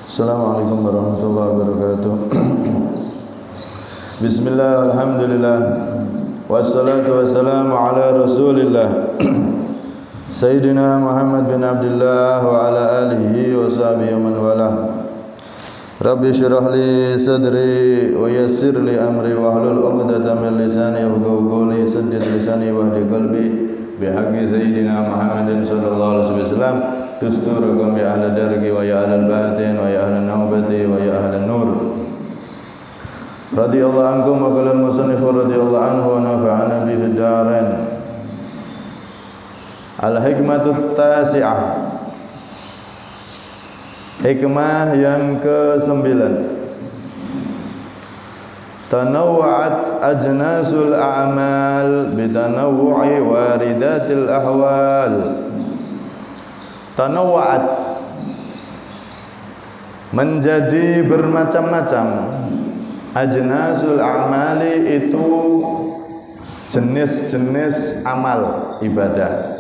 Assalamualaikum warahmatullahi wabarakatuh. Bismillah, alhamdulillah, wassalatu wassalamu ala rasulillah Sayyidina Muhammad bin Abdullah wa ala alihi wa sahbihi man walah. Rabbi syrah li sadri wa yassir li amri wa hlul 'uqdatam min lisani yafqahu qawli. Saddid lisani wa hdi qalbi bihaqqi Sayyidina Muhammadin sallallahu alaihi wasallam. Dusturakum ya ahla dargi wa ya ahla batin wa ya ahla nawbati wa ya ahla nur. Radiyallahu ankum wa qala al-musannif radiyallahu anhu wa nafa'ana bi fid darain. Al-hikmatut tasi'ah. Hikmah yang ke-9. Tanawwa'at ajnasul a'mal bitanawwu'i waridatil ahwal. Tanawwa'at, menjadi bermacam-macam. Ajnasul a'mali itu jenis-jenis amal ibadah.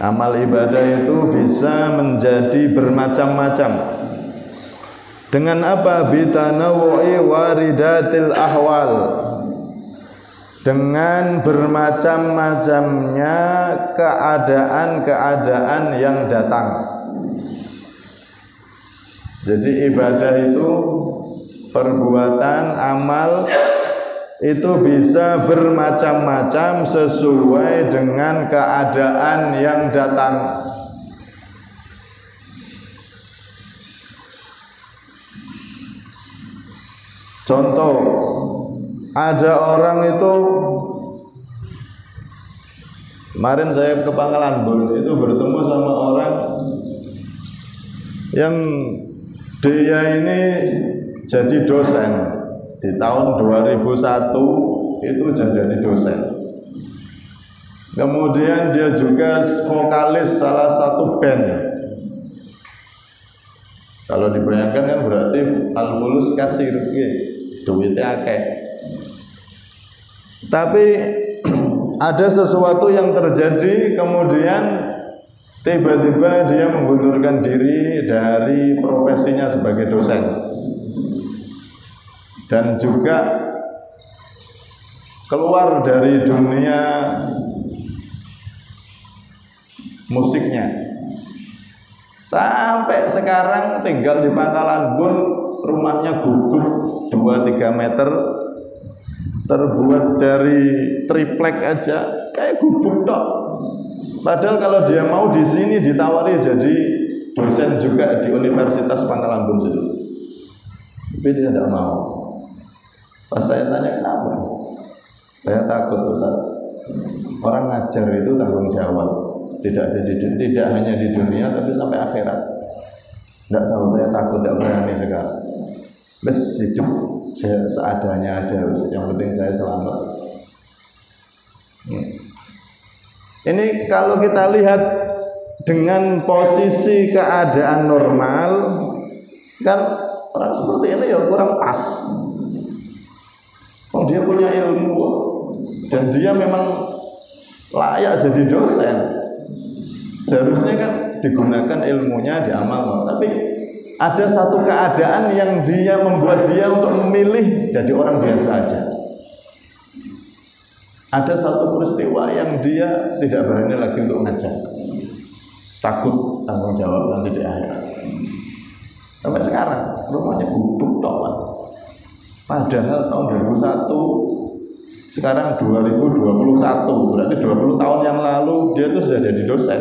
Amal ibadah itu bisa menjadi bermacam-macam. Dengan apa? Bitanawwu'i waridatil ahwal, dengan bermacam-macamnya keadaan-keadaan yang datang. Jadi ibadah itu, perbuatan, amal itu bisa bermacam-macam sesuai dengan keadaan yang datang. Contoh, ada orang itu, kemarin saya ke Pangkalan Bun itu bertemu sama orang yang dia ini jadi dosen di tahun 2001 itu jadi dosen. Kemudian dia juga vokalis salah satu band. Kalau dibayangkan kan berarti al-fulus kasir, duitnya akeh. Tapi ada sesuatu yang terjadi, kemudian tiba-tiba dia mengundurkan diri dari profesinya sebagai dosen dan juga keluar dari dunia musiknya. Sampai sekarang tinggal di Pangkalan Bun, rumahnya gubuk 2-3 meter, terbuat dari triplek aja, kayak gubuk tok. Padahal kalau dia mau di sini ditawari jadi dosen juga di Universitas Pangkalan Bun itu. Tapi dia tidak mau. Pas saya tanya kenapa? Saya takut, Ustaz. Orang ngajar itu tanggung jawab. Tidak hanya di dunia tapi sampai akhirat. Tidak tahu, saya takut, tidak berani sekarang. Bes hidup saya seadanya aja, yang penting saya selamat. Ini kalau kita lihat dengan posisi keadaan normal, kan orang seperti ini ya kurang pas. Oh, dia punya ilmu dan dia memang layak jadi dosen. Seharusnya kan digunakan ilmunya diamalkan. Tapi ada satu keadaan yang dia membuat dia untuk memilih jadi orang biasa aja. Ada satu peristiwa yang dia tidak berani lagi untuk ngajar. Takut tanggung jawab nanti di akhirat. Sampai sekarang rumahnya gubuk tok. Padahal tahun 2001, sekarang 2021, berarti 20 tahun yang lalu dia itu sudah jadi dosen.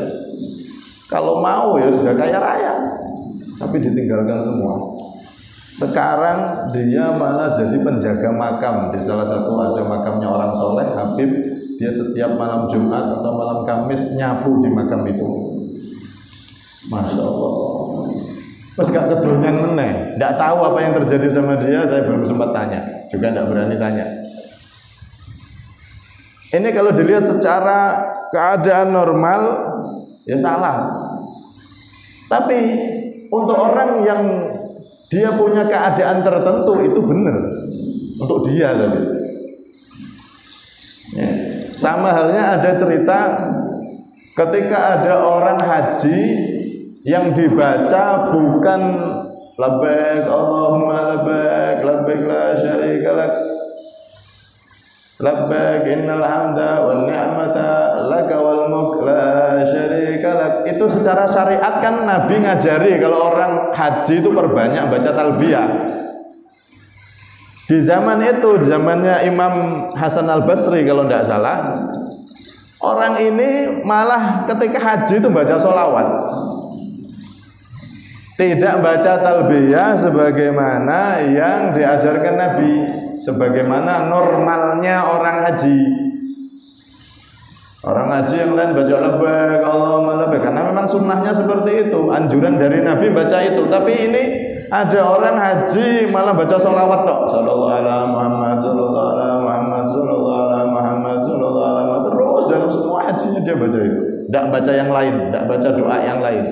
Kalau mau ya sudah kaya raya, tapi ditinggalkan semua. Sekarang dia malah jadi penjaga makam. Di salah satu ada makamnya orang soleh, Habib. Dia setiap malam Jumat atau malam Kamis nyapu di makam itu. Masya Allah. Terus gak kedonyan meneh. Tidak tahu apa yang terjadi sama dia. Saya belum sempat tanya, juga tidak berani tanya. Ini kalau dilihat secara keadaan normal, ya salah. Tapi untuk orang yang dia punya keadaan tertentu itu benar untuk dia tadi. Ya. Sama halnya ada cerita ketika ada orang haji yang dibaca bukan labbaik Allahumma labbaik la syarika lak labbaik innal hamda wan ni'mata laka wal mulk la syarika lak. Itu secara syariat kan Nabi ngajari kalau orang haji itu perbanyak baca talbiyah. Di zaman itu, di zamannya Imam Hasan Al-Basri kalau tidak salah, orang ini malah ketika haji itu baca sholawat, tidak baca talbiyah sebagaimana yang diajarkan Nabi, sebagaimana normalnya orang haji. Orang haji yang lain baca labbaik Allahumma labbaik karena memang sunnahnya seperti itu, anjuran dari Nabi baca itu. Tapi ini ada orang haji malah baca sholawat tok, sallallahu alaihi Muhammad, sallallahu alaihi Muhammad, sallallahu alaihi Muhammad, sallallahu alaihi Muhammad, terus dalam semua hajinya dia baca itu, tidak baca yang lain, tidak baca doa yang lain.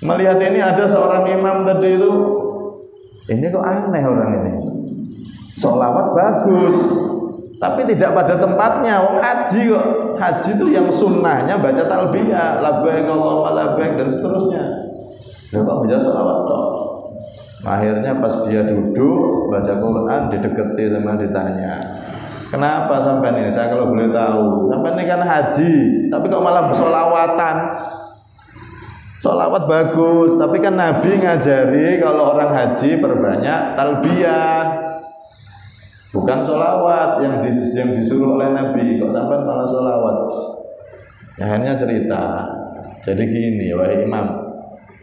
Melihat ini ada seorang imam tadi itu, ini kok aneh orang ini, sholawat bagus tapi tidak pada tempatnya. Wong haji kok, haji itu yang sunnahnya baca talbiyah labbaik Allahumma labbaik dan seterusnya. Dia kok baca sholawat kok. Akhirnya pas dia duduk baca Quran dideketi sama ditanya, kenapa sampai ini? Saya kalau boleh tahu, sampai ini kan haji tapi kok malah bersolawatan. Sholawat bagus, tapi kan Nabi ngajari kalau orang haji perbanyak talbiyah, bukan sholawat yang disuruh oleh Nabi. Kok sampai malah sholawat? Akhirnya cerita, jadi gini, wahai imam,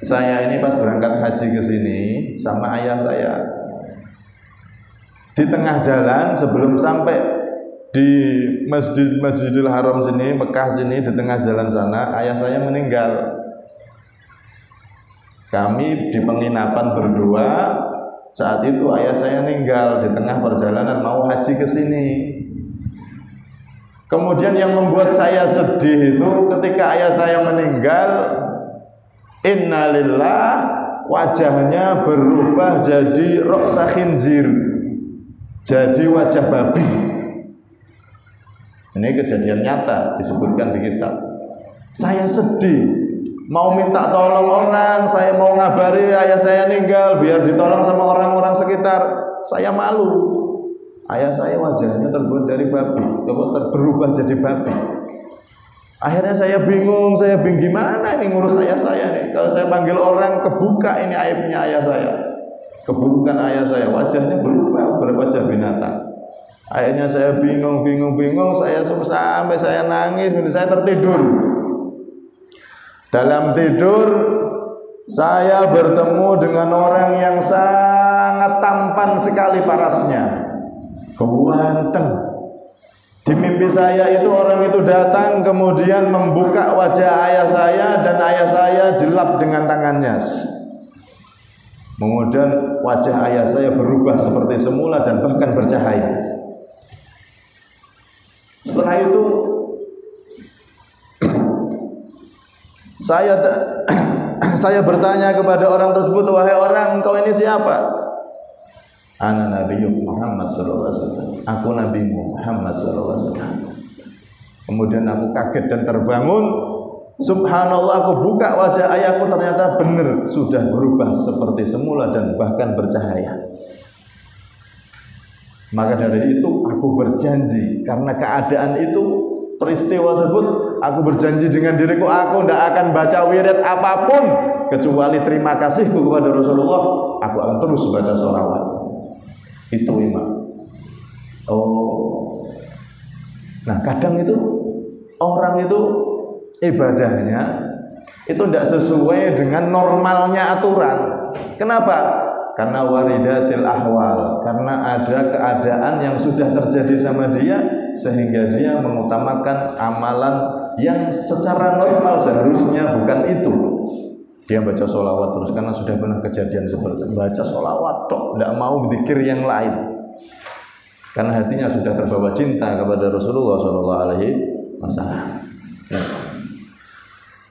saya ini pas berangkat haji ke sini sama ayah saya. Di tengah jalan sebelum sampai di Masjidil Haram sini, Mekah sini, di tengah jalan sana ayah saya meninggal. Kami di penginapan berdua, saat itu ayah saya meninggal di tengah perjalanan mau haji ke sini. Kemudian yang membuat saya sedih itu ketika ayah saya meninggal, innalillah, wajahnya berubah jadi roksa khinzir, jadi wajah babi. Ini kejadian nyata disebutkan di kitab. Saya sedih, mau minta tolong orang, saya mau ngabari ayah saya meninggal biar ditolong sama orang-orang sekitar. Saya malu. Ayah saya wajahnya terbuat dari babi, berubah jadi babi. Akhirnya saya bingung gimana ini ngurus ayah saya nih. Kalau saya panggil orang kebuka ini aibnya ayah saya, keburukan ayah saya, wajahnya berubah berwajah binatang. Akhirnya saya bingung, saya sampai saya nangis, saya tertidur. Dalam tidur saya bertemu dengan orang yang sangat tampan sekali parasnya, ganteng. Di mimpi saya itu orang itu datang kemudian membuka wajah ayah saya dan ayah saya dilap dengan tangannya. Kemudian wajah ayah saya berubah seperti semula dan bahkan bercahaya. Setelah itu saya bertanya kepada orang tersebut, wahai orang, kau ini siapa? Ana Nabi Muhammad sallallahu alaihi wasallam. Aku Nabi Muhammad sallallahu alaihi wasallam. Kemudian aku kaget dan terbangun. Subhanallah, aku buka wajah ayahku, ternyata benar sudah berubah seperti semula dan bahkan bercahaya. Maka dari itu aku berjanji, karena keadaan itu, peristiwa tersebut, aku berjanji dengan diriku, aku tidak akan baca wirid apapun kecuali terima kasihku kepada Rasulullah. Aku akan terus baca sholawat. Itu imam. Oh, nah kadang itu orang itu ibadahnya itu tidak sesuai dengan normalnya aturan. Kenapa? Karena waridatil ahwal, karena ada keadaan yang sudah terjadi sama dia sehingga dia mengutamakan amalan yang secara normal seharusnya bukan itu. Dia baca sholawat terus karena sudah pernah kejadian seperti itu. Baca sholawat tok, tidak mau zikir yang lain. Karena hatinya sudah terbawa cinta kepada Rasulullah SAW.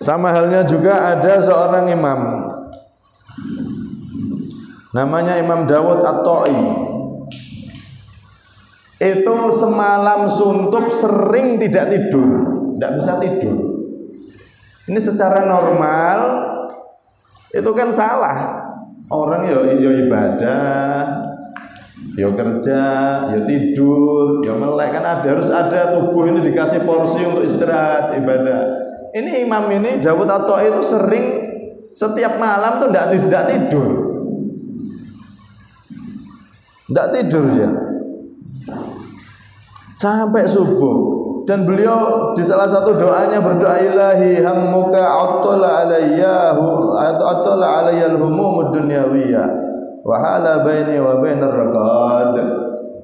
Sama halnya juga ada seorang imam, namanya Imam Dawud At-Ta'i. Itu semalam suntuk, sering tidak tidur, tidak bisa tidur. Ini secara normal itu kan salah. Orang ya ibadah, ya kerja, ya tidur, ya melek, kan harus ada, tubuh ini dikasih porsi untuk istirahat, ibadah. Ini imam ini Dawud At-Ta'i itu sering setiap malam tuh tidak tidur. Tidak tidur dia sampai subuh. Dan beliau di salah satu doanya berdoa, ilahi hammuka attala alayya al-humumud dunyawiyah wa hala baini wa bainar raqad.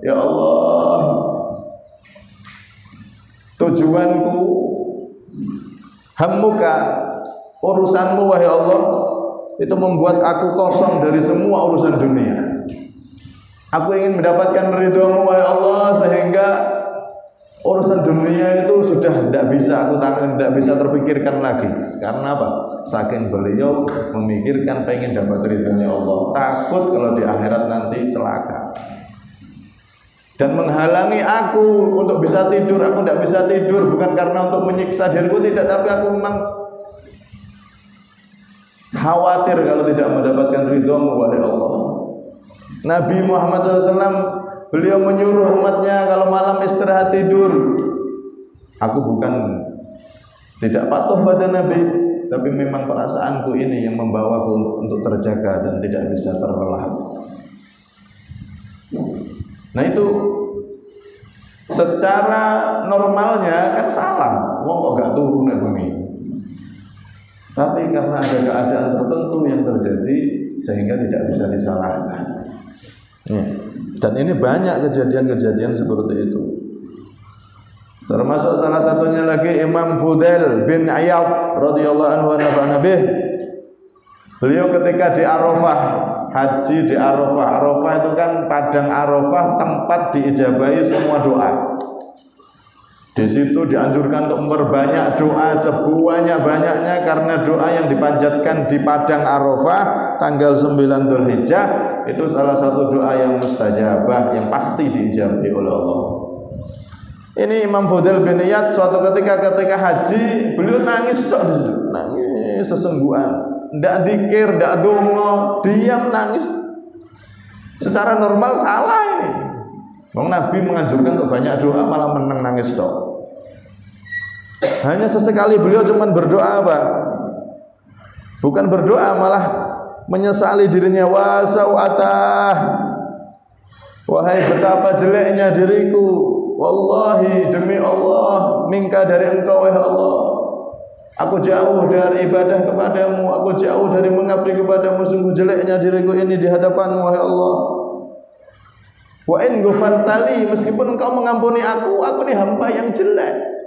Ya Allah, tujuanku, hammuka, urusanmu wahai Allah, itu membuat aku kosong dari semua urusan dunia. Aku ingin mendapatkan ridho-Mu wahai Allah, sehingga urusan dunia itu sudah tidak bisa aku tangan, tidak bisa terpikirkan lagi. Karena apa? Saking beliau memikirkan pengen dapat ridhonya Allah, takut kalau di akhirat nanti celaka. Dan menghalangi aku untuk bisa tidur. Aku tidak bisa tidur bukan karena untuk menyiksa diriku, tidak, tapi aku memang khawatir kalau tidak mendapatkan ridho-Mu wahai Allah. Nabi Muhammad SAW, beliau menyuruh umatnya kalau malam istirahat tidur. Aku bukan tidak patuh pada Nabi, tapi memang perasaanku ini yang membawaku untuk terjaga dan tidak bisa terlelap. Nah itu secara normalnya kan salah, wong kok gak turun nek bumi. Tapi karena ada keadaan tertentu yang terjadi sehingga tidak bisa disalahkan. Dan ini banyak kejadian-kejadian seperti itu. Termasuk salah satunya lagi Imam Fudail bin Iyad radhiyallahu anhu nabih. Beliau ketika di Arafah, haji di Arafah. Arafah itu kan padang Arafah, tempat diijabahi semua doa. Di situ dianjurkan untuk memperbanyak doa sebanyak-banyaknya, karena doa yang dipanjatkan di padang Arafah tanggal 9 Dzulhijjah itu salah satu doa yang mustajabah, yang pasti diijabahi oleh Allah. Ini Imam Fudail bin Iyad suatu ketika haji, beliau nangis di situ, nangis sesengguhan, ndak dikir, ndak donga, diam nangis. Secara normal salah ini. Wong Nabi menganjurkan untuk banyak doa, malah menang nangis tok. Hanya sesekali beliau cuma berdoa apa? Bukan berdoa, malah menyesali dirinya, wasau'atah, wahai betapa jeleknya diriku, wallahi demi Allah, minka dari engkau wahai Allah, aku jauh dari ibadah kepadamu, aku jauh dari mengabdi kepadamu, sungguh jeleknya diriku ini di hadapanmu wahai Allah. Wa in ghafantali, meskipun engkau mengampuni aku ini hamba yang jelek.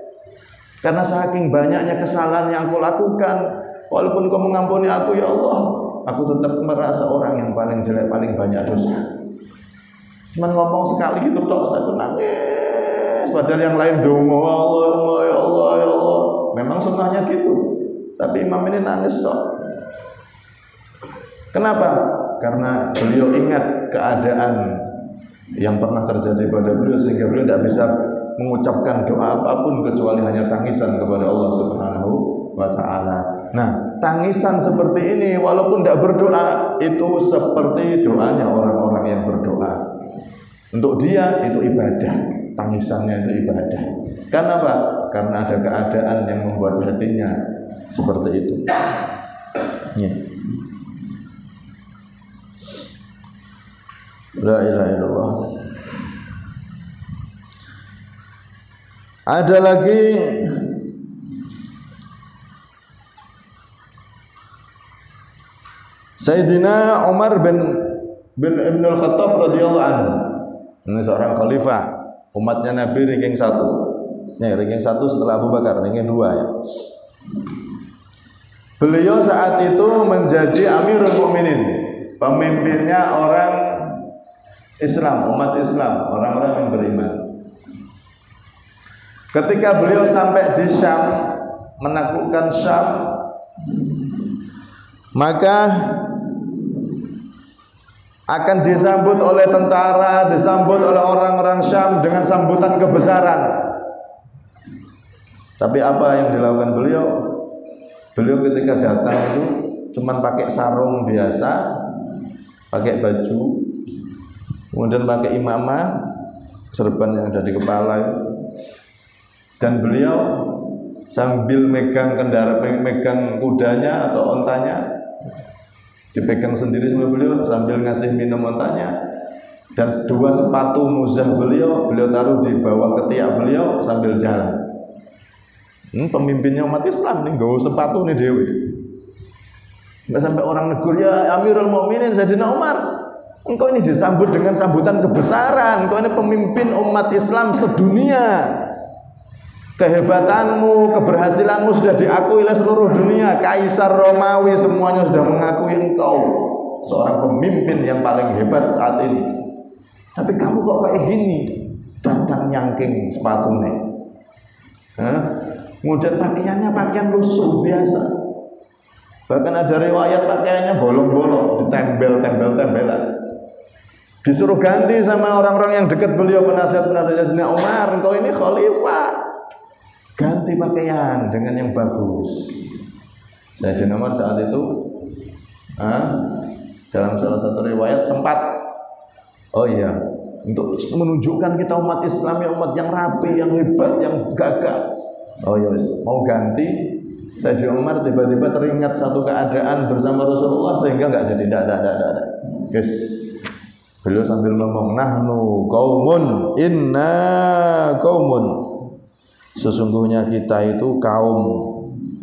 Karena saking banyaknya kesalahan yang aku lakukan, walaupun kau mengampuni aku ya Allah, aku tetap merasa orang yang paling jelek, paling banyak dosa. Cuman ngomong sekali gitu tok, aku nangis. Padahal yang lain dongo, Allah ya Allah ya Allah. Memang sunnahnya gitu. Tapi imam ini nangis tok. Kenapa? Karena beliau ingat keadaan yang pernah terjadi pada beliau, sehingga beliau tidak bisa mengucapkan doa apapun kecuali hanya tangisan kepada Allah Subhanahu wa ta'ala. Nah, tangisan seperti ini walaupun tidak berdoa, itu seperti doanya orang-orang yang berdoa. Untuk dia itu ibadah, tangisannya itu ibadah. Karena apa? Karena ada keadaan yang membuat hatinya seperti itu. Ya. La ilaha illallah. Ada lagi Sayyidina Umar bin Ibn al-Khattab radhiyallahu anhu. Ini seorang khalifah, umatnya Nabi ranking 1. Nih, ranking 1 setelah Abu Bakar, ranking 2 ya. Beliau saat itu menjadi Amirul Mukminin, pemimpinnya orang Islam, umat Islam, orang-orang yang beriman. Ketika beliau sampai di Syam, menaklukkan Syam, maka akan disambut oleh tentara, disambut oleh orang-orang Syam dengan sambutan kebesaran. Tapi apa yang dilakukan beliau? Beliau ketika datang itu cuman pakai sarung biasa, pakai baju, kemudian pakai imamah, serban yang ada di kepala, dan beliau sambil megang megang kudanya atau ontanya, dipegang sendiri sama beliau sambil ngasih minum ontanya, dan dua sepatu muzah beliau taruh di bawah ketiak beliau sambil jalan. Pemimpinnya umat Islam nih, gak sepatu nih dewi. Nggak sampai orang negur, ya Amirul Mukminin Sayyidina Umar, engkau ini disambut dengan sambutan kebesaran, engkau ini pemimpin umat Islam sedunia. Kehebatanmu, keberhasilanmu sudah diakui oleh seluruh dunia. Kaisar Romawi semuanya sudah mengakui engkau seorang pemimpin yang paling hebat saat ini. Tapi kamu kok kayak gini? Datang nyangking sepatunya. Kemudian pakaiannya pakaian lusuh biasa. Bahkan ada riwayat pakaiannya bolong-bolong, ditempel-tempelan. Disuruh ganti sama orang-orang yang dekat beliau, penasihat-penasihat Sayyidina Umar, engkau ini khalifah, ganti pakaian dengan yang bagus. Sayyidina Umar saat itu dalam salah satu riwayat sempat, oh iya, untuk menunjukkan kita umat Islam yang umat yang rapi, yang hebat, yang gagah. Oh ya, mau ganti. Sayyidina Umar tiba-tiba teringat satu keadaan bersama Rasulullah sehingga nggak jadi, tidak. Guys, beliau sambil ngomong, nahnu qaumun, inna qaumun, sesungguhnya kita itu kaum,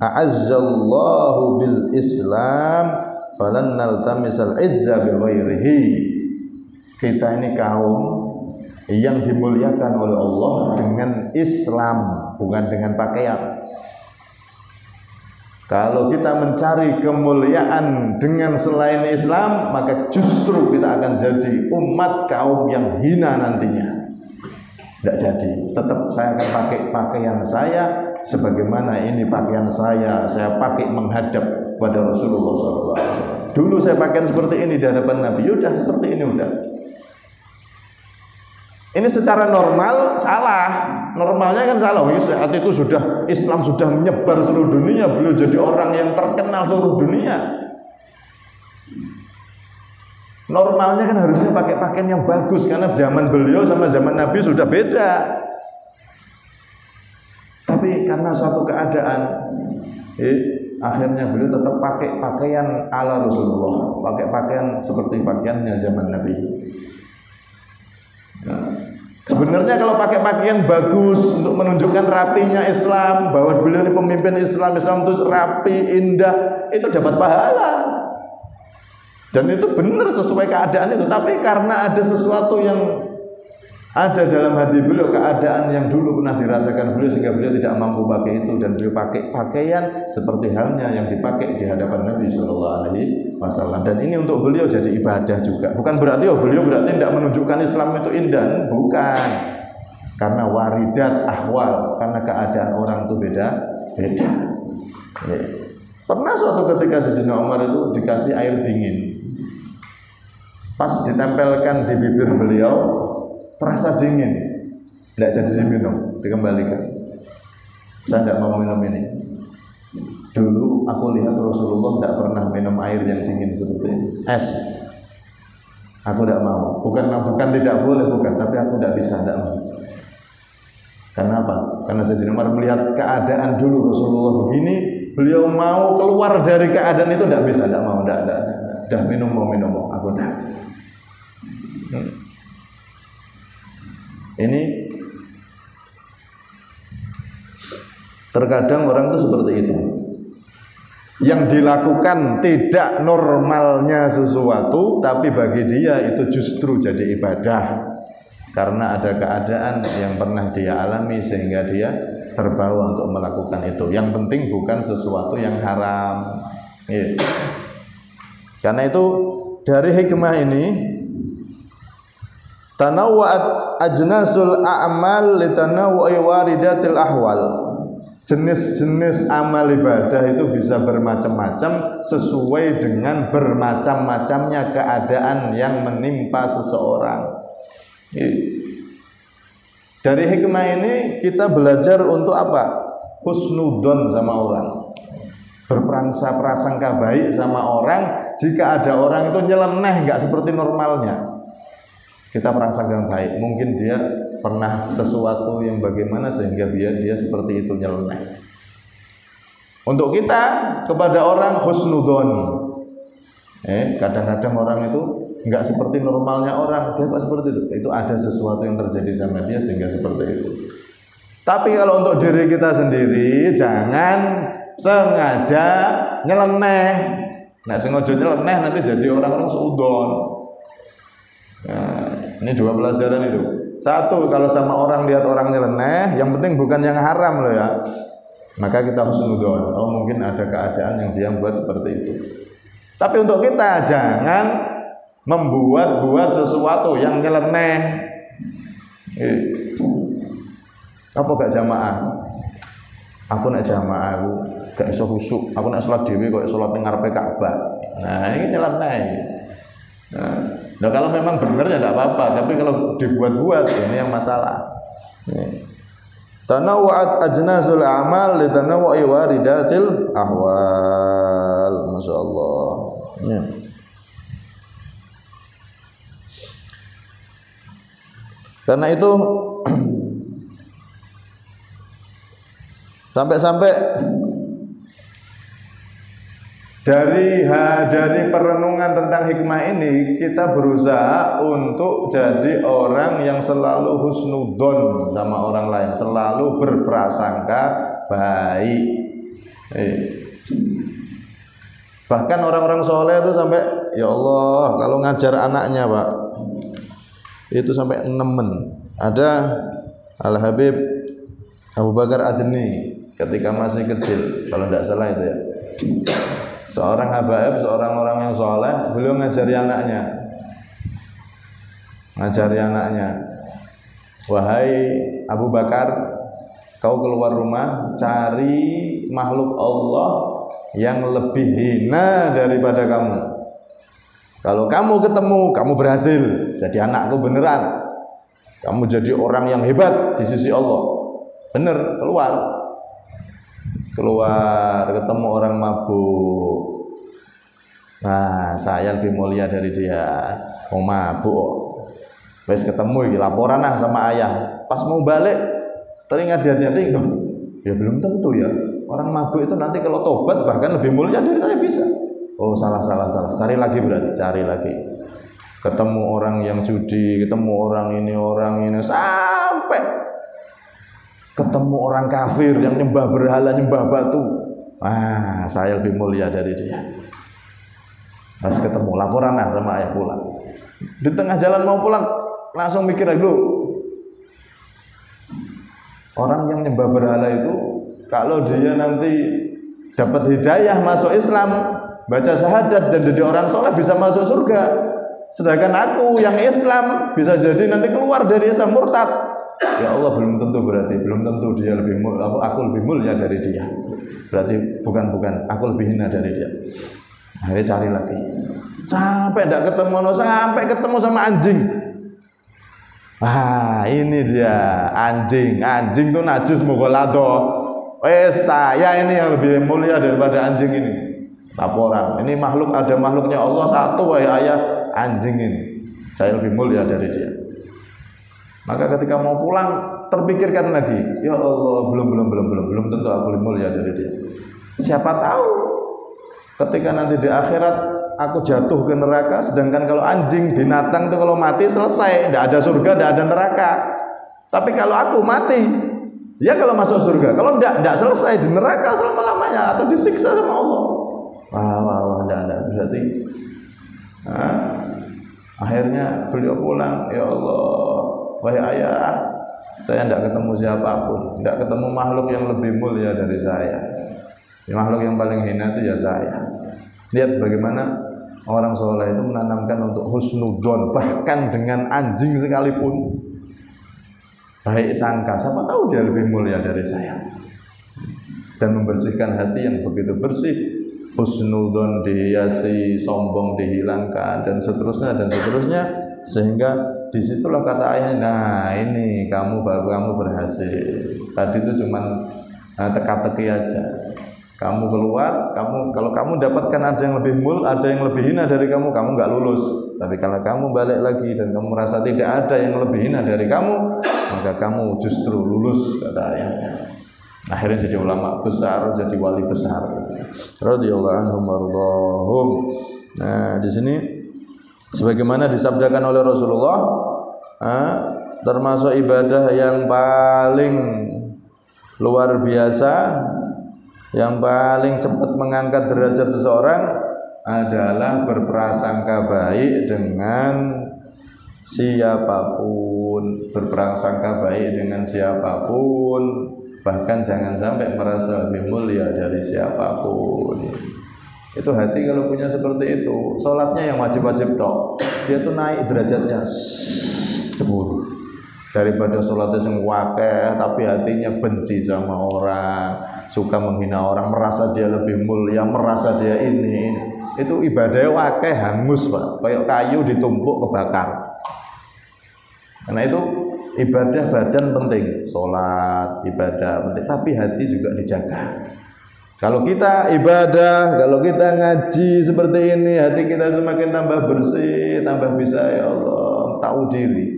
a'azzallahu bil Islam falan naltamisal izza bi ghairihi. Kita ini kaum yang dimuliakan oleh Allah dengan Islam, bukan dengan pakaian. Kalau kita mencari kemuliaan dengan selain Islam, maka justru kita akan jadi umat kaum yang hina nantinya. Tidak jadi. Tetap saya akan pakai pakaian saya sebagaimana ini pakaian saya pakai menghadap pada Rasulullah SAW. Dulu saya pakaian seperti ini di hadapan Nabi, udah seperti ini udah. Ini secara normal salah, normalnya kan salah. Saat itu sudah Islam sudah menyebar seluruh dunia, beliau jadi orang yang terkenal seluruh dunia. Normalnya kan harusnya pakai pakaian yang bagus karena zaman beliau sama zaman Nabi sudah beda. Tapi karena suatu keadaan, akhirnya beliau tetap pakai pakaian ala Rasulullah, pakai pakaian seperti pakaiannya zaman Nabi. Sebenarnya kalau pakai pakaian bagus untuk menunjukkan rapinya Islam, bahwa beliau ini pemimpin Islam, Islam itu rapi, indah, itu dapat pahala. Dan itu benar sesuai keadaan itu. Tapi karena ada sesuatu yang ada dalam hati beliau, keadaan yang dulu pernah dirasakan beliau, sehingga beliau tidak mampu pakai itu, dan beliau pakai pakaian seperti halnya yang dipakai di hadapan Nabi SAW. Dan ini untuk beliau jadi ibadah juga. Bukan berarti beliau tidak menunjukkan Islam itu indah, bukan. Karena waridat ahwal, karena keadaan orang itu beda. Ya. Pernah suatu ketika Sayyidina Umar itu dikasih air dingin, pas ditempelkan di bibir beliau, terasa dingin, tidak jadi diminum, dikembalikan. Saya tidak mau minum ini. Dulu aku lihat Rasulullah tidak pernah minum air yang dingin seperti ini, es. Aku tidak mau. Bukan tidak boleh, bukan, tapi aku tidak bisa, tidak mau. Karena apa? Karena Sayyidina Umar melihat keadaan dulu Rasulullah begini, beliau mau keluar dari keadaan itu tidak bisa, tidak mau, tidak minum, aku tidak. Ini terkadang orang itu seperti itu. Yang dilakukan tidak normalnya sesuatu, tapi bagi dia itu justru jadi ibadah. Karena ada keadaan yang pernah dia alami sehingga dia terbawa untuk melakukan itu. Yang penting bukan sesuatu yang haram. Ya. Karena itu dari hikmah ini, tanawwa'at ajnasul a'mal litanawwu'i waridatil ahwal. Jenis-jenis amal ibadah itu bisa bermacam-macam sesuai dengan bermacam-macamnya keadaan yang menimpa seseorang. Dari hikmah ini kita belajar untuk apa? Husnudzon sama orang. berprasangka baik sama orang jika ada orang itu nyeleneh nggak seperti normalnya. Kita prasangka baik, mungkin dia pernah sesuatu yang bagaimana sehingga dia seperti itu nyeleneh. Untuk kita kepada orang husnudzon. Kadang-kadang orang itu nggak seperti normalnya orang, dia kok seperti itu. Itu ada sesuatu yang terjadi sama dia sehingga seperti itu. Tapi kalau untuk diri kita sendiri, jangan sengaja nyeleneh. Nah, sengaja nyeleneh nanti jadi orang-orang seudon. Nah, ini dua pelajaran itu. Satu, kalau sama orang lihat orang nyeleneh, yang penting bukan yang haram loh ya. Maka kita husnudzon. Oh, mungkin ada keadaan yang dia buat seperti itu. Tapi untuk kita jangan membuat sesuatu yang nyeleneh. Apa gak jamaah? Aku nak jamaah, aku gak iso khusyuk. Aku nak sholat dhewe kok sholat ning ngarepe Ka'bah. Nah, ini nyeleneh. Nah, kalau memang benar ya tidak apa-apa, tapi kalau dibuat-buat ini yang masalah. Tanawwa'at ajnazul a'mal li tanawwu'i waridatil ahwal. Masyaallah. Ya. Karena itu sampai-sampai dari perenungan tentang hikmah ini kita berusaha untuk jadi orang yang selalu husnudzon sama orang lain, selalu berprasangka baik. Bahkan orang-orang soleh itu sampai, ya Allah, kalau ngajar anaknya Pak, itu sampai nemen. Ada Al-Habib Abu Bakar Adni ketika masih kecil, kalau tidak salah itu ya. Seorang habaib, seorang orang yang soleh, beliau ngajari anaknya, wahai Abu Bakar, kau keluar rumah cari makhluk Allah yang lebih hina daripada kamu. Kalau kamu ketemu, kamu berhasil jadi anakku beneran. Kamu jadi orang yang hebat di sisi Allah. Bener, keluar ketemu orang mabuk. Nah, saya lebih mulia dari dia. Mau mabuk, wes ketemu iki laporan sama ayah. Pas mau balik teringat dia dong. Ya belum tentu ya. Orang mabuk itu nanti kalau tobat bahkan lebih mulia dari saya bisa. Oh, salah. Cari lagi berarti, cari lagi. Ketemu orang yang judi, ketemu orang ini sampai ketemu orang kafir yang nyembah berhala, nyembah batu. Saya lebih mulia dari dia. Pas ketemu, laporan sama ayah pulang. Di tengah jalan mau pulang, langsung mikir dulu. Orang yang nyembah berhala itu, kalau dia nanti dapat hidayah masuk Islam, baca syahadat dan jadi orang soleh bisa masuk surga. Sedangkan aku yang Islam bisa jadi nanti keluar dari Islam murtad. Ya Allah, belum tentu dia lebih mulia, aku lebih mulia dari dia. Berarti bukan, aku lebih hina dari dia. Akhirnya cari lagi. Sampai tidak ketemu, sampai ketemu sama anjing. Ini dia anjing itu najis mughalladho. Saya ini yang lebih mulia daripada anjing ini. Laporan. Ini makhluk, ada makhluknya Allah satu, wahai ayah, anjing ini. Saya lebih mulia dari dia. Maka ketika mau pulang terpikirkan lagi, ya Allah, belum tentu aku lebih mulia dari dia. Siapa tahu ketika nanti di akhirat aku jatuh ke neraka, sedangkan kalau anjing binatang itu kalau mati selesai, tidak ada surga, tidak ada neraka. Tapi kalau aku mati, ya kalau masuk surga, kalau tidak selesai di neraka selama-lamanya atau disiksa sama Allah. Tidak berarti. Akhirnya beliau pulang, ya Allah, wahai ayah, saya tidak ketemu siapapun, tidak ketemu makhluk yang lebih mulia dari saya. Makhluk yang paling hina itu ya saya. Lihat bagaimana orang soleh itu menanamkan untuk husnudzon, bahkan dengan anjing sekalipun. Baik sangka, siapa tahu dia lebih mulia dari saya. Dan membersihkan hati yang begitu bersih. Husnudzon dihiasi, sombong dihilangkan, dan seterusnya. Sehingga disitulah kata ayahnya, nah ini kamu berhasil. Tadi itu cuma teka-teki aja. Kamu keluar, kalau kamu dapatkan ada yang lebih ada yang lebih hina dari kamu nggak lulus. Tapi kalau kamu balik lagi dan kamu merasa tidak ada yang lebih hina dari kamu, maka kamu justru lulus, kata ayahnya. Akhirnya jadi ulama besar, jadi wali besar. Radhiyallahu anhum warḍahum. Nah, di sini sebagaimana disabdakan oleh Rasulullah, termasuk ibadah yang paling luar biasa, yang paling cepat mengangkat derajat seseorang adalah berprasangka baik dengan siapapun, berprasangka baik dengan siapapun, bahkan jangan sampai merasa lebih mulia dari siapapun. Itu hati kalau punya seperti itu, sholatnya yang wajib-wajib tok, dia tuh naik derajatnya cemburu. Daripada sholatnya yang wakeh tapi hatinya benci sama orang, suka menghina orang, merasa dia lebih mulia, merasa dia ini. Itu ibadahnya wakeh hangus, Pak, kayak kayu ditumpuk kebakar. Karena itu ibadah badan penting, sholat, ibadah penting, tapi hati juga dijaga. Kalau kita ibadah, kalau kita ngaji seperti ini, hati kita semakin tambah bersih, tambah bisa, ya Allah, tahu diri.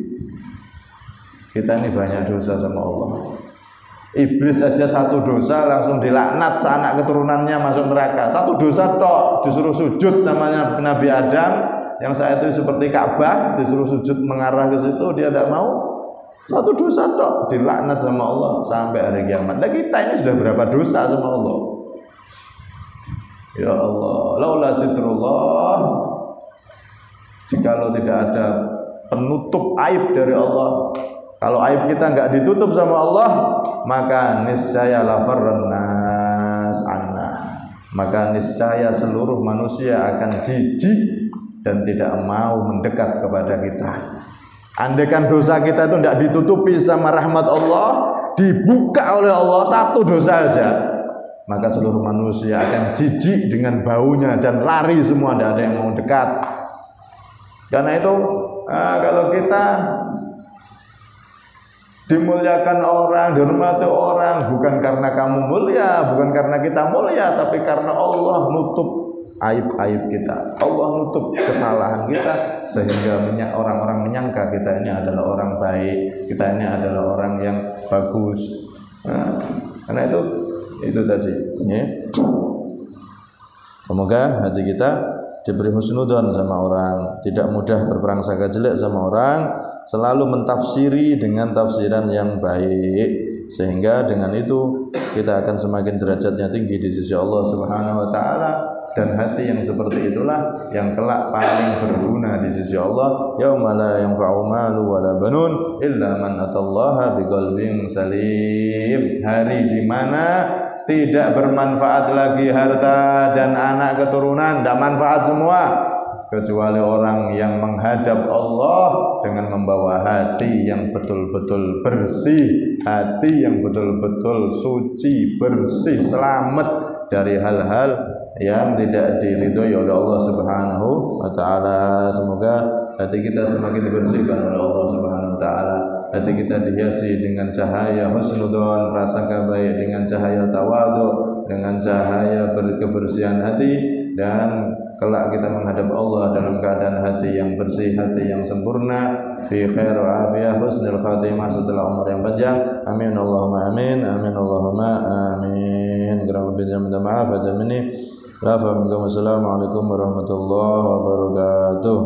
Kita ini banyak dosa sama Allah. Iblis aja satu dosa langsung dilaknat, seanak keturunannya masuk neraka. Satu dosa tok disuruh sujud sama Nabi Adam, yang saat itu seperti Ka'bah, disuruh sujud mengarah ke situ, dia tidak mau. Satu dosa tok dilaknat sama Allah sampai hari kiamat. Nah, kita ini sudah berapa dosa sama Allah? Ya Allah, laula sitrullah, jikalau tidak ada penutup aib dari Allah, kalau aib kita nggak ditutup sama Allah, maka niscaya lafarran nas anna, maka niscaya seluruh manusia akan jijik dan tidak mau mendekat kepada kita. Andaikan dosa kita itu tidak ditutupi sama rahmat Allah, dibuka oleh Allah satu dosa saja, maka seluruh manusia akan jijik dengan baunya dan lari semua, tidak ada yang mau dekat. Karena itu kalau kita dimuliakan orang, dihormati orang, bukan karena kamu mulia, bukan karena kita mulia, tapi karena Allah nutup aib-aib kita, Allah nutup kesalahan kita, sehingga orang-orang menyangka kita ini adalah orang baik, kita ini adalah orang yang bagus. Karena itu tadi, ya. Semoga hati kita diberi husnudzon sama orang, tidak mudah berprasangka jelek sama orang, selalu mentafsiri dengan tafsiran yang baik, sehingga dengan itu kita akan semakin derajatnya tinggi di sisi Allah Subhanahu wa taala. Dan hati yang seperti itulah yang kelak paling berguna di sisi Allah. Yauma la yanfa'u malu wala banun illa man atallaha biqalbin salim. Hari di mana tidak bermanfaat lagi harta dan anak keturunan, tidak manfaat semua, kecuali orang yang menghadap Allah dengan membawa hati yang betul-betul bersih, hati yang betul-betul suci, bersih, selamat dari hal-hal yang tidak diridhoi oleh Allah Subhanahu wa taala. Semoga hati kita semakin dibersihkan oleh Allah Subhanahu wa taala. Hati kita dihiasi dengan cahaya husnudzon, prasangka baik, dengan cahaya tawadhu, dengan cahaya kebersihan hati, dan kelak kita menghadap Allah dalam keadaan hati yang bersih, hati yang sempurna, fi khair wa afiyah, husnul khatimah, setelah umur yang panjang. Amin Allahumma amin, amin Allahumma amin. Kurang lebihnya minta maaf, ada minni. Assalamualaikum warahmatullahi wabarakatuh.